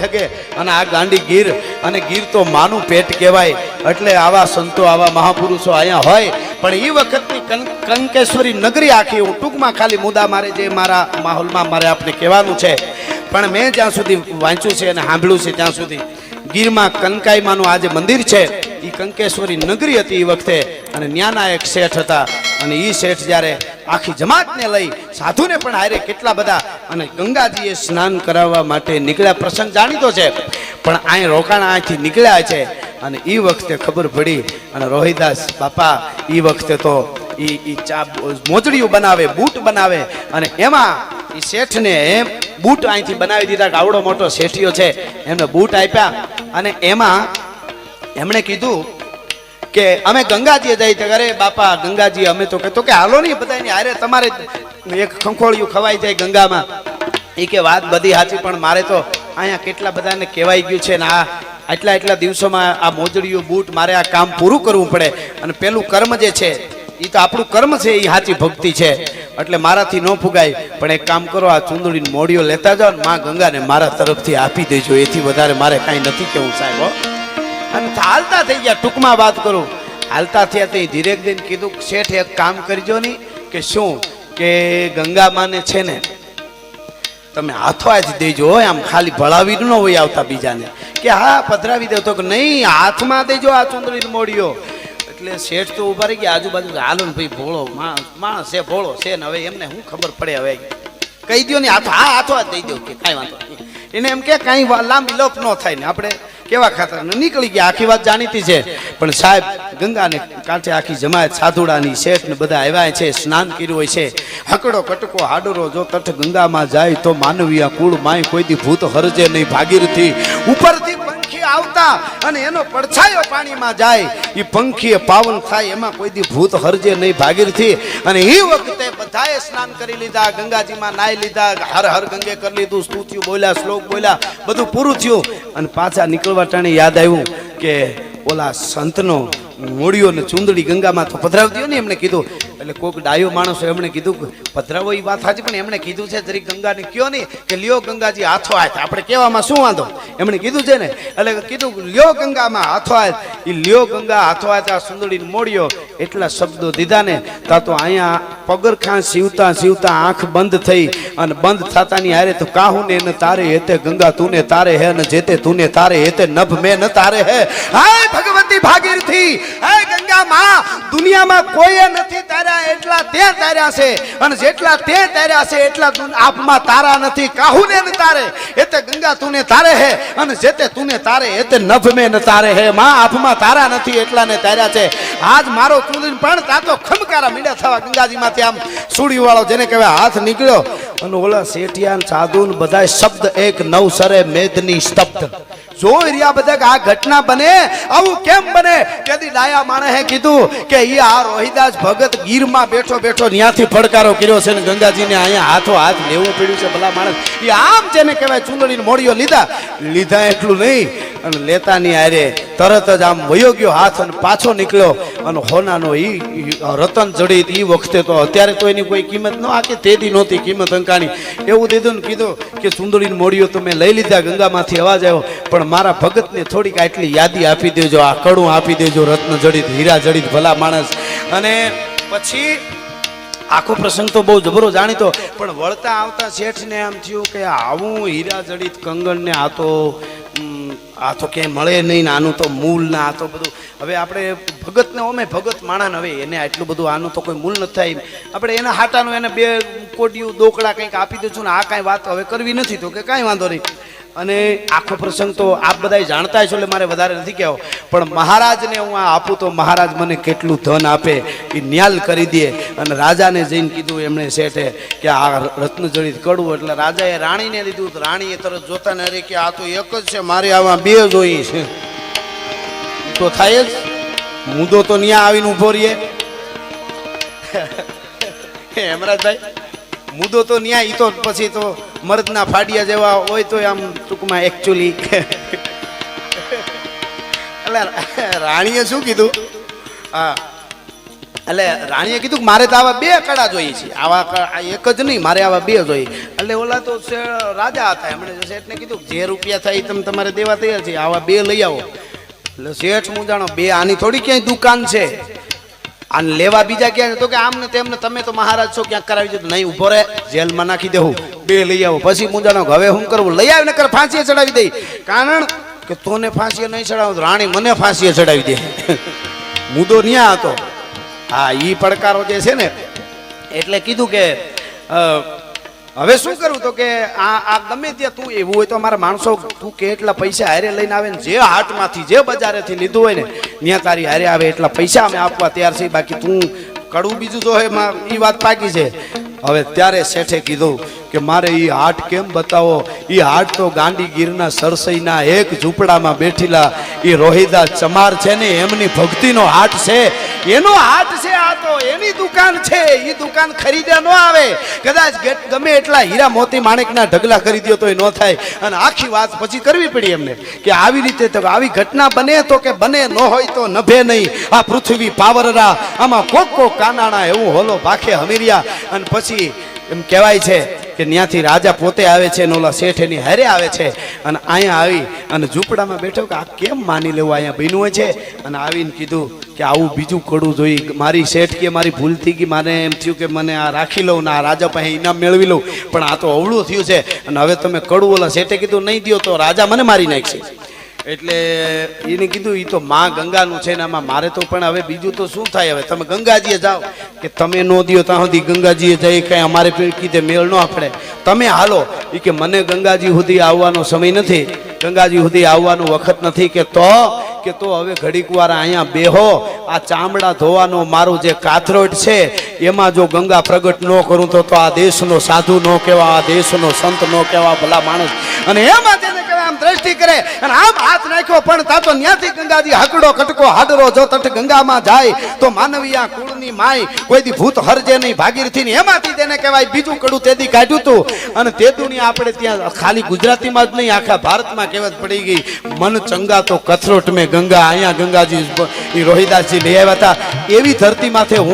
હગે અને આ ગાંડી ગીર અને ગીર તો માનું પેટ કહેવાય એટલે આવા સંતો આવા મહાપુરુષો અહીંયા હોય પણ એ વખતની કંકેશ્વરી નગરી આખી હું ટૂંકમાં ખાલી મુદ્દા મારે જે મારા માહોલમાં મારે આપને કહેવાનું છે પણ મેં જ્યાં સુધી વાંચ્યું છે અને સાંભળ્યું છે ત્યાં સુધી ગીરમાં કનકાઈમાનું આ જે મંદિર છે એ કંકેશ્વરી નગરી હતી એ વખતે અને ન્યાના એક શેઠ હતા અને એ શેઠ જ્યારે આખી જમાતને લઈ સાધુને પણ હારે કેટલા બધા અને ગંગાજીએ સ્નાન કરાવવા માટે નીકળ્યા પ્રસંગ જાણીતો છે પણ અહીં રોકાણ અહીંથી નીકળ્યા છે અને એ વખતે ખબર પડી અને રોહિદાસ બાપા એ વખતે તો એ ચા મોજડીઓ બનાવે બૂટ બનાવે અને એમાં એ શેઠને બૂટ અહીંથી બનાવી દીધા કે આવડો મોટો શેઠિયો છે એમને બૂટ આપ્યા અને એમાં એમણે કીધું કે અમે ગંગાજીએ જઈ અરે બાપા ગંગાજી અમે તો કહેતો કે હાલો નહીં બધાની હારે તમારે એક ખંખોળિયું ખવાઈ જાય ગંગામાં એ કે વાત બધી સાચી પણ મારે તો અહીંયા કેટલા બધાને કહેવાઈ ગયું છે ને આ એટલા દિવસોમાં આ મોજડીયું બૂટ મારે આ કામ પૂરું કરવું પડે અને પેલું કર્મ જે છે એ તો આપણું કર્મ છે એ સાચી ભક્તિ છે એટલે મારાથી ન ફુગાય પણ એક કામ કરો આ ચૂંદડીની મોડીઓ લેતા જાઓ ને માં ગંગાને મારા તરફથી આપી દેજો એથી વધારે મારે કાંઈ નથી કેવું સાહેબ અને હાલતા થઈ ગયા ટૂંકમાં વાત કરું હાલતા થયા તે ધીરે ધીરે કીધું શેઠ એક કામ કરજો નહીં કે શું કે ગંગા માને છે ને તમે હાથો જ દેજો આમ ખાલી ભળાવી ન હોય આવતા બીજાને કે હા પધરાવી દો તો કે નહીં હાથમાં દેજો આ ચૂંદડીની મોડીઓ એટલે શેઠ તો ઉભા રહી ગયા આજુબાજુ હાલો ને ભાઈ ભોળો માણસ છે ભોળો છે ને હવે એમને શું ખબર પડે હવે કહી દો ને હાથો જ દઈ દો કે કાંઈ વાંધો એને એમ કે કાંઈ લાંબી લોપ ન થાય ને આપણે કેવા ખાતર નીકળી ગયા આખી વાત જાણીતી છે પણ સાહેબ ગંગાને કાંઠે આખી જમાયત સાધુડાની શેઠ ને બધા આવ્યા છે સ્નાન કર્યું હોય છે હકડો કટકો હાડરો જો તટ ગંગામાં જાય તો માનવીય કુળ માય કોઈ દી ભૂત હરજે નહીં ભાગીરથી ઉપરથી પંખી આવતા અને એનો પડછાયો પાણીમાં જાય એ પંખીએ પાવન થાય એમાં કોઈ દી ભૂત હરજે નહીં ભાગીરથી અને એ વખતે બધાએ સ્નાન કરી લીધા ગંગાજીમાં નાઈ લીધા હર હર ગંગે કરી લીધું સ્તુતિઓ બોલ્યા શ્લોક બોલ્યા બધું પૂરું થયું અને પાછા નીકળવા ટાણે યાદ આવ્યું કે ઓલા સંતનો મોડિયો ને ચૂંદડી ગંગામાં તો પધરાવી દો ને એમણે કીધું એટલે કોઈક ડાયો માણસો એમણે કીધું પધરાવો એ વાત સાચી પણ એમણે કીધું છે જરી ગંગાને કયો નહીં કે લ્યો ગંગાજી હાથો હાથ આપણે કહેવામાં શું વાંધો એમણે કીધું છે ને એટલે કીધું લ્યો ગંગામાં હાથો હાથ એ લ્યો ગંગા હાથો હાથ આ સુંદડીને મોડિયો એટલા શબ્દો દીધા ને તા તો અહીંયા પગરખાં સીવતા આંખ બંધ થઈ અને બંધ થતાની હારે તો કાહું ને એને તારે હેતે ગંગા તું ને તારે હે ને જેતે તું ને તારે હેતે નભ મેં ન તારે હે હાય ભગવતી ભાગીરથી હે ગંગા માં દુનિયામાં કોઈ નથી તાર્યા એટલા તે તાર્યા છે અને જેટલા તે તાર્યા છે એટલા આપમાં તારા નથી કાહું ને ન તારે હેતે ગંગા તું ને તારે હે અને જેતે તું ને તારે હેતે નભ મેં ન તારે હે માં આપમાં તારા નથી એટલા ને તાર્યા છે આજ મારો ચૂંદડી પણ તાતો ખમકારા મીંડા થવા ગંગાજીમાંથી આમ સુડી વાળો જેને કહેવાય હાથ નીકળ્યો અને ઓલા શેઠિયા સાધુ બધા શબ્દ એક નવસરે મેદની સ્તબ્ધ જોઈ રહ્યા બધા કે આ ઘટના બને આવું કેમ બને કદી ડાયા માણસે કીધું કે ઈ આ રોહિદાસ ભગત ગીરમાં બેઠો ત્યાંથી પડકારો કર્યો છે ને ગંગાજીને અહીંયા હાથો હાથ લેવું પડ્યું છે ભલા માણસ એ આમ જેને કહેવાય ચૂંદડીને મોડીઓ લીધા એટલું નહીં અને લેતાની હારે તરત જ આમ વયો ગયો હાથ અને પાછો નીકળ્યો અને હોનાનો ઈ રતન જડિત ઈ વખતે તો અત્યારે તો એની કોઈ કિંમત ન આખી તેદી નહોતી કિંમત અંકાની એવું દીધું ને કીધું કે ચૂંદડીને મોડીઓ તો મેં લઈ લીધા ગંગામાંથી અવાજ આવ્યો પણ મારા ભગતને થોડીક આટલી યાદી આપી દેજો આ કડું આપી દેજો રત્ન જડિત હીરા જડિત ભલા માણસ અને પછી આખો પ્રસંગ તો બહુ જબરો જાણીતો પણ વળતા આવતા શેઠને આમ થયું કે આવું હીરા જડિત કંગણ ને આ તો ક્યાંય મળે નહીં ને આનું તો મૂળ ના આ તો બધું હવે આપણે ભગતને ઓમે ભગત માણસ હવે એને આટલું બધું આનું તો કોઈ મૂળ નથી થાય આપણે એના હાટાનું એને 2 કોડિયું દોકડા કંઈક આપી દઈશું ને આ કાંઈ વાત હવે કરવી નથી તો કે કાંઈ વાંધો નહીં અને આખો પ્રસંગ તો આપ બધા જાણતા છો એટલે મારે વધારે નથી કહેવો પણ મહારાજને હું આ આપું તો મહારાજ મને કેટલું ધન આપે એ ન્યાલ કરી દે અને રાજાને જઈને કીધું એમણે શેઠે કે આ રત્ન જડિત કડવું એટલે રાજાએ રાણીને દીધું તો રાણીએ તરત જોતા ને અરે કે આ તો એક જ છે મારે આવા 2 જોઈએ છે તો થાય જ મુદ્દો તો ન્યા આવીને ઉભો રહીએ હેમરાજભાઈ મુદ્દો તો ન્યા ઈ તો પછી તો મર્દના ફાડિયા જેવા હોય તો આમ ટૂંકમાં એકચ્યુઅલી એટલે રાણીએ શું કીધું હા એટલે રાણીએ કીધું કે મારે તો આવા 2 કડા જોઈએ છે, આવા એક જ નહીં, મારે આવા 2 જોઈએ. એટલે ઓલા તો રાજા હતા, એમણે શેઠને કીધું જે રૂપિયા થાય એ તમે તમારે દેવા તૈયાર છે, આવા 2 લઈ આવો. એટલે શેઠ મૂંઝાણો, 2 આની થોડી ક્યાંય દુકાન છે, આને લેવા બીજા ક્યાં? તો કે આમને તેમને, તમે તો મહારાજ છો, ક્યાંક કરાવી દીધું. નહીં, ઉભો રહે, જેલમાં નાખી દેવું, 2 લઈ આવો. પછી મૂંઝાણો, હવે શું કરવું? લઈ આવીને કર ફાંસીએ ચડાવી દઈ. કારણ કે તોને ફાંસીએ નહીં ચડાવું, રાણી મને ફાંસીએ ચડાવી દે. મુદ્દો ન્યા હતો. હા, ઈ પડકારો જે છે ને, એટલે કીધું કે હવે શું કરવું? તો કે આ ગમે ત્યાં તું એવું હોય તો અમારા માણસો, તું કે એટલા પૈસા હારે લઈને આવે ને, જે હાટમાંથી જે બજારેથી લીધું હોય ને ત્યાં તારી હારે આવે એટલા પૈસા અમે આપવા તૈયાર છીએ. બાકી તું કડવું બીજું જો હે, એ વાત પાકી છે. હવે ત્યારે શેઠે કીધું કે મારે ઈ હાટ કેમ બતાવો? ઈ હાટ તો ગાંડીગીરના સરસઈના એક ઝૂંપડામાં બેઠેલા ઈ રોહિદાસ ચમાર છે ને, એમની ભક્તિનો હાટ છે, એનો હાટ છે. આ તો એની દુકાન છે, ઈ દુકાન ખરીદ્યા ન આવે. કદાચ ગમે એટલા હીરા મોતી માણેકના ઢગલા કરી દો તોય ન થાય. અને આખી વાત પછી કરવી પડી એમને કે આવી રીતે તો આવી ઘટના બને તો કે બને, ન હોય તો નભે નહીં. આ પૃથ્વી પાવરરા, આમાં કોક કાનાણા એવું હોલો ભાખે હમીરિયા. અને પછી એમ કહેવાય છે કે ત્યાંથી રાજા પોતે આવે છે ને ઓલા શેઠ એની હારે આવે છે. અને અહીંયા આવી અને ઝૂંપડામાં બેઠો કે આ કેમ માની લેવું અહીંયા બન્યું હોય છે. અને આવીને કીધું કે આવું બીજું કડવું જોઈએ. મારી શેઠ કે મારી ભૂલ થઈ ગઈ, મારે એમ થયું કે મને આ રાખી લઉં ને આ રાજા પાસે ઇનામ મેળવી લઉં, પણ આ તો અવળું થયું છે. અને હવે તમે કડવું, ઓલા શેઠે કીધું નહીં દો તો રાજા મને મારી નાખશે. એટલે એને કીધું એ તો માં ગંગાનું છે ને, આમાં મારે તો પણ હવે બીજું તો શું થાય? હવે તમે ગંગાજીએ જાઓ. કે તમે નો દો ત્યાં સુધી ગંગાજીએ જઈ કઈ અમારે કીધે મેળ ન આપડે, તમે હાલો. એ કે મને ગંગાજી સુધી આવવાનો સમય નથી, ગંગાજી સુધી આવવાનો વખત નથી. કે તો હવે ઘડીક વાર અહીંયા બેહો, આ ચામડા ધોવાનો મારું જે કાથરોટ છે એમાં જો ગંગા પ્રગટ ન કરું તો આ દેશનો સાધુ ન કહેવા, આ દેશનો સંત ન કહેવા, ભલા માણસ. અને એમાં તેને કહેવાય આમ દ્રષ્ટિ કરે અને આમ હાથ નાખ્યો, પણ તા તો ન્યાથી ગંગાજી હકડો કટકો હાડરો જો તટ ગંગામાં જાય તો માનવીયા કુળની માય કોઈ દી ભૂત હરજે નહીં ભાગીરથી ને. એમાંથી તેને કહેવાય બીજું કડું તેદી કાઢ્યું તું. અને તે દુનિયા આપણે ત્યાં ખાલી ગુજરાતીમાં જ નહીં, આખા ભારતમાં કહેવત પડી ગઈ, મન ચંગા તો કથરોટ મેં ગંગા. અહીંયા ગંગાજી રોહિદાસજી લઈ આવ્યા હતા. એવી ધરતી માથે હું